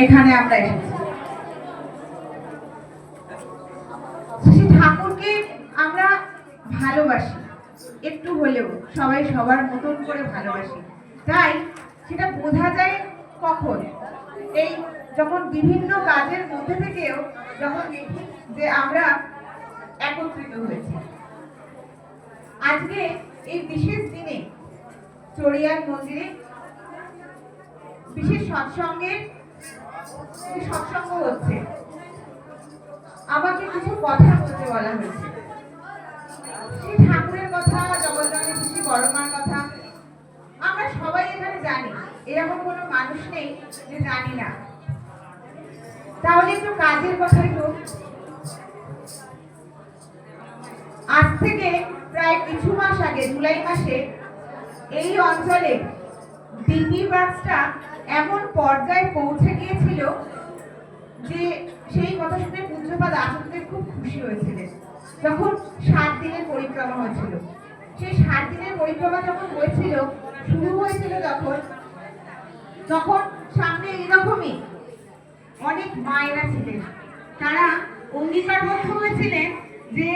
এখানে আমরা এসেছি। শ্রী ঠাকুরকে আমরা ভালোবাসি, একটু হলেও সবাই সবার মতন করে ভালোবাসি। তাই সেটা বোঝা যায় কখন, এই যখন বিভিন্ন কাজের মধ্যে থেকেও যখন দেখি যে আমরা একত্রিত হয়েছি। আজকে এই বিশেষ দিনে চড়িয়ার মন্দিরে বিশেষ সৎসঙ্গ হচ্ছে। আমাকে কিছু কথা বলতে বলা হয়েছে, শ্রী ঠাকুরের কথা, জগদ্ধাত্রী শ্রী বড়মার কথা আমরা সবাই এখানে জানি, এরকম কোনো মানুষ নেই যে জানি না। তাহলে একটু কাজের কথাই হোক। আজ থেকে প্রায় কিছু মাস আগে, জুলাই মাসে এই অঞ্চলে ডিপি ওয়ার্কসটা এমন পর্যায়ে পৌঁছে গিয়েছিল যে সেই কথা শুনে পূজ্যপাদ আচার্যদেব খুব খুশি হয়েছিলেন। যখন 7 দিনের পরিক্রমা হয়েছিল, সেই 7 দিনের পরিক্রমা যখন হয়েছিল, শুরু হয়েছিল তখন সামনে এইরকমই অনেক মায়েরা ছিলেন। তারা অঙ্গীকারবদ্ধ হয়েছিলেন যে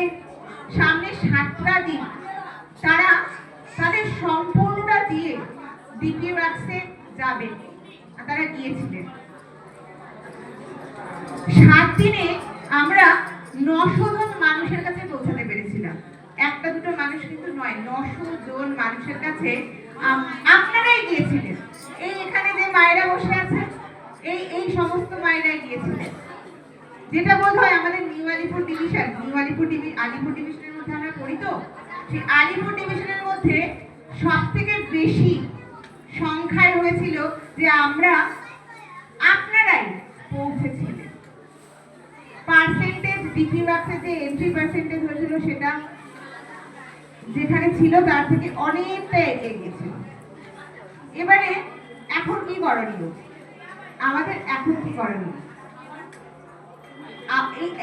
সামনে 7টা দিন তারা তাদের সম্পূর্ণটা দিয়ে ডিপি ওয়ার্কসে যাবে। তারা গিয়েছিলেন। 7 দিনে আমরা 900 জন মানুষের কাছে পৌঁছাতে পেরেছিলাম। একটা দুটো মানুষ কিন্তু নয়, 900 জন মানুষের কাছে আপনারাই গিয়েছিলেন। এই এখানে যে মায়েরা বসে আছে, এই সমস্ত মায়েরাই গিয়েছিলেন। যেটা বোধ হয় আমাদের নিউ আলিপুর ডিভিশন, আলিপুর ডিভিশনের মধ্যে আমরা পড়ি, তো সেই আলিপুর ডিভিশনের মধ্যে সব থেকে বেশি সংখ্যায় হয়েছিল যে আপনারাই পৌঁছেছিলেন। পার্সেন্টেজ ডিপি ওয়ার্কসের যে এন্ট্রি পার্সেন্টেজ হয়েছিল সেটা যেখানে ছিল তার থেকে অনেকটা এগিয়ে গিয়েছিল। এবারে এখন কি করণীয়? আমাদের এখন কি করণীয়?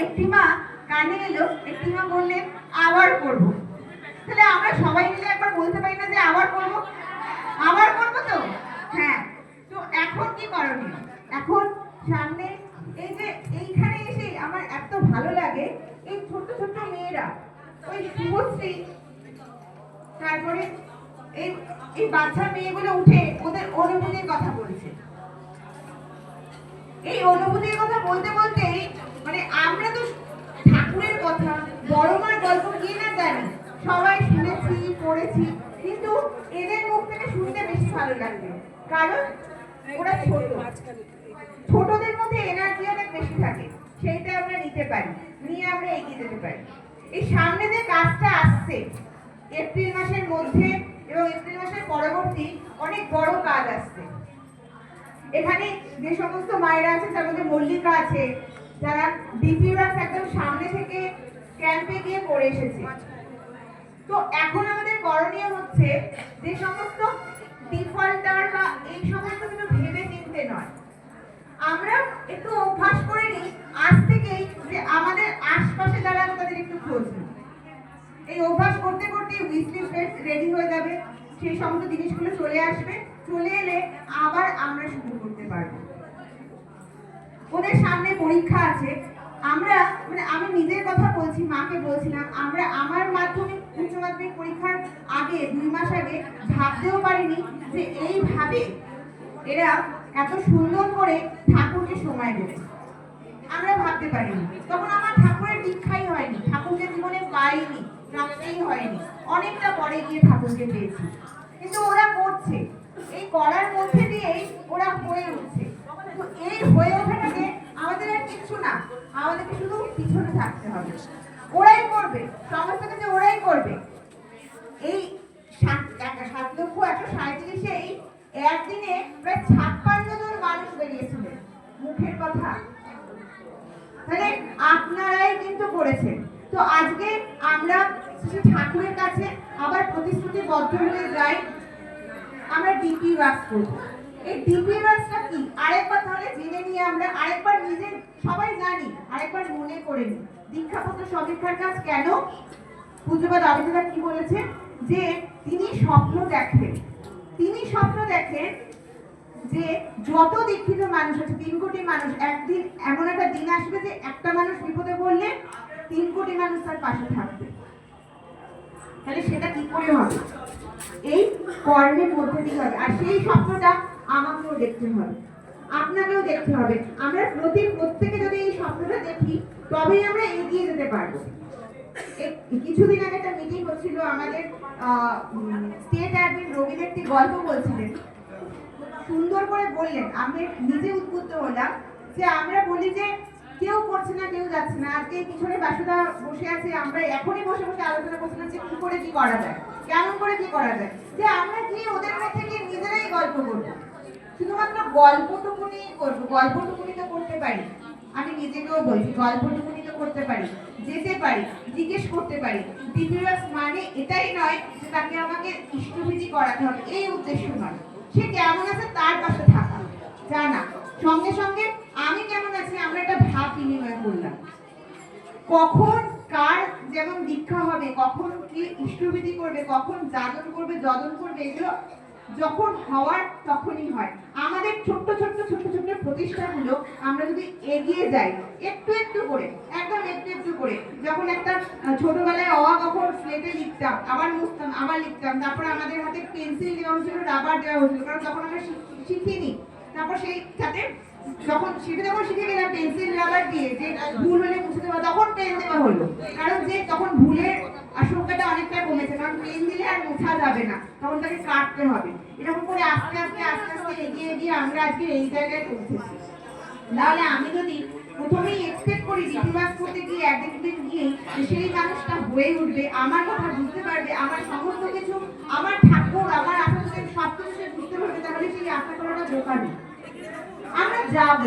একটি মা কানে এলো, একটি মা বললেন আবার করবো। তাহলে আমরা সবাই মিলে একবার বলতে পারি না যে আবার করবো তো? হ্যাঁ। তো এখন কি করণীয়? এখন সামনে এই যে এইখানে এসে আমার এত ভালো লাগে, এই ছোট ছোট মেয়েরা, ওই শুভশ্রী, তারপরে এই বাচ্চা মেয়েগুলো উঠে ওদের অনুভূতির কথা বলছে। এই অনুভূতির কথা বলতে বলতেই মানে আমরা তো ঠাকুরের কথা, বড়মার গল্প কি না জানি, সবাই শুনেছি, পড়েছি, কিন্তু এদের মুখ থেকে শুনতে বেশি ভালো লাগবে। কারণ ওরা ছোটদের মধ্যে এনার্জি অনেক বেশি থাকে, সেইটা আমরা নিতে পারি, নিয়ে আমরা এগিয়ে যেতে পারি। এই সামনে যে কাজটা আসছে এপ্রিল মাসের মধ্যে এবং এপ্রিল মাসের পরবর্তী অনেক বড় কাজ আসছে। এখানে যে সমস্ত মায়েরা আছে তার মধ্যে মল্লিকা আছে, যারা ডিপি ওয়ার্কস একদম সামনে থেকে ক্যাম্পে গিয়ে করে এসেছে। তো এখন আমাদের করণীয় হচ্ছে যে সমস্ত ডিফল্টার বা এই সমস্ত কিছু ভেবে চিনতে নয়, আমরা একটু অভ্যাস করে নিই আজ থেকেই যে আমাদের আশপাশে যারা আছে তাদের একটু খোঁজ নিই। এই অভ্যাস করতে করতে উইশ লিস্ট রেডি হয়ে যাবে, সেই সমস্ত জিনিসগুলো চলে আসবে, চলে এলে আবার আমরা শুরু করতে পারবো। ওদের সামনে পরীক্ষা আছে, আমরা মানে আমি নিজের কথা বলছি, মাকে বলছিলাম, আমরা আমার মাধ্যমিক উচ্চ মাধ্যমিক পরীক্ষার আগে 2 মাস আগে ভাবতেও পারিনি যে এইভাবে এরা এত সুন্দর করে ঠাকুরকে সময় দেবে। আমরা ভাবতে পারিনি, তখন আমার ঠাকুরের দীক্ষাই হয়নি, ঠাকুরকে জীবনে পাইনি, রাখতেই হয়নি, অনেকটা পরে গিয়ে ঠাকুরকে পেয়েছি। কিন্তু ওরা করছে, এই করার মধ্যে দিয়েই ওরা হয়ে উঠছে। তো এই হয়ে ওঠাটাকে আমাদের আর কিচ্ছু না, আমাদেরকে শুধু পিছনে থাকতে হবে। ওরাই করবে, সমস্ত কিছু ওরাই করবে। এই 7,137,000 একদিনে প্রায় 56 জন মানুষ বেরিয়েছিলেন। মুখের কথা, তাহলে আপনারাই কিন্তু করেছেন। তো আজকে আমরা শ্রী ঠাকুরের কাছে আবার প্রতিশ্রুতিবদ্ধ হয়ে যাই, আমরা ডিপি ওয়ার্কস করবো। এই ডিপি ওয়ার্কসটা কি আরেকবার তাহলে জেনে নিয়ে আমরা আরেকবার নিজে সবাই জানি, আরেকবার মনে করে নিই। দীক্ষাপত্র সমীক্ষার কাজ কেন? পূজ্যপাদ আবির্ভাব কি বলেছে? যে তিনি স্বপ্ন দেখেন যে যত দীক্ষিত মানুষ আছে 3 কোটি মানুষ, একদিন এমন একটা দিন আসবে যে একটা মানুষ বিপদে পড়লে 3 কোটি মানুষ তার পাশে থাকবে। তাহলে সেটা কি করে হবে? এই কর্মের মধ্যে দিয়ে হবে। আর সেই স্বপ্নটা আমাকেও দেখতে হবে, আপনাকেও দেখতে হবে। আমরা প্রত্যেকে যদি এই স্বপ্নটা দেখি, তবেই আমরা এগিয়ে যেতে পারবো। কিছুদিন আগে একটা মিটিং হচ্ছিল, আমাদের স্টেট অ্যাডমিন রবীন্দ্র একটি গল্প বলছিলেন, সুন্দর করে বললেন। আমি নিজে উদ্বুদ্ধ হলাম যে আমরা বলি যে কেউ করছে না, কেউ যাচ্ছে না। আজকে পিছনে বাসুদা বসে আছে, আমরা এখনই বসে বসে আলোচনা করছিলাম যে কি করে কি করা যায়, কেমন করে কি করা যায়, যে আমরা কি ওদের মধ্যে গিয়ে নিজেরাই গল্প করবো, শুধুমাত্র গল্পটুকুনি করবো। গল্পটুকুনি তো করতে পারি, আমি নিজেকেও বলছি, গল্পটুকুনি তো করতে পারি, যেতে পারি, জিজ্ঞেস করতে পারি। দ্বিতীয় মানে এটাই নয় যে তাকে আমাকে ইষ্টভীতি করাতে হবে, এই উদ্দেশ্য নয়। সে কেমন আছে তার পাশে থাকা, জানা, সঙ্গে সঙ্গে আমি কেমন আছি আমরা একটা ভাব বিনিময় করলাম। কখন কার যেমন দীক্ষা হবে, কখন কি ইষ্টভীতি করবে, কখন যাজন করবে, যজন করবে, এগুলো যখন হওয়ার তখনই হয়। আমাদের ছোট্ট ছোট্ট ছোট্ট ছোট্ট প্রতিষ্ঠানগুলো আমরা যদি এগিয়ে যাই একটু একটু করে, একদম একটু একটু করে, যখন একটা ছোটবেলায় অ কখন স্লেটে লিখতাম, আবার মুছতাম, আবার লিখতাম, তারপর আমাদের হাতে পেন্সিল দেওয়া হয়েছিল, রাবার দেওয়া হয়েছিল, কারণ তখন আমরা শিখিনি। তারপর সেই সাথে যখন শিখে গেলাম পেন্সিল রাবার দিয়ে, যে ভুল হলে মুছে দেওয়া, তখন পেন দেওয়া হলো, কারণ যে তখন ভুলের আশঙ্কাটা অনেকটা কমেছে, কারণ পেন দিলে আর মোছা যাবে না, তখন তাকে কাটতে হবে। এরকম করে আস্তে আস্তে আস্তে আস্তে এগিয়ে এগিয়ে আমরা আজকে এই জায়গায় পৌঁছেছি। তাহলে আমি যদি প্রথমেই এক্সপেক্ট করি ইতিবাস করতে গিয়ে একদিন গিয়ে সেই মানুষটা হয়ে উঠবে, আমার কথা বুঝতে পারবে, আমার সমস্ত কিছু, আমার ঠাকুর, আমার আশেপাশে সব কিছু সে বুঝতে পারবে, তাহলে সেই আশা করাটা বোকামি। আমরা যাব,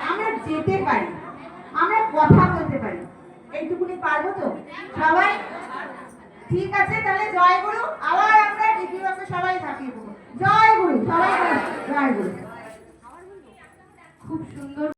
আমরা যেতে পারি, আমরা কথা বলতে পারি, এইটুকুনি পারবো তো সবাই? ঠিক আছে, তাহলে জয় গুরু। আবার আমরা ডিপিওকে সবাই থাকিয়ে দেবো। জয় গুরু, সবাই জয় গুরু। খুব সুন্দর।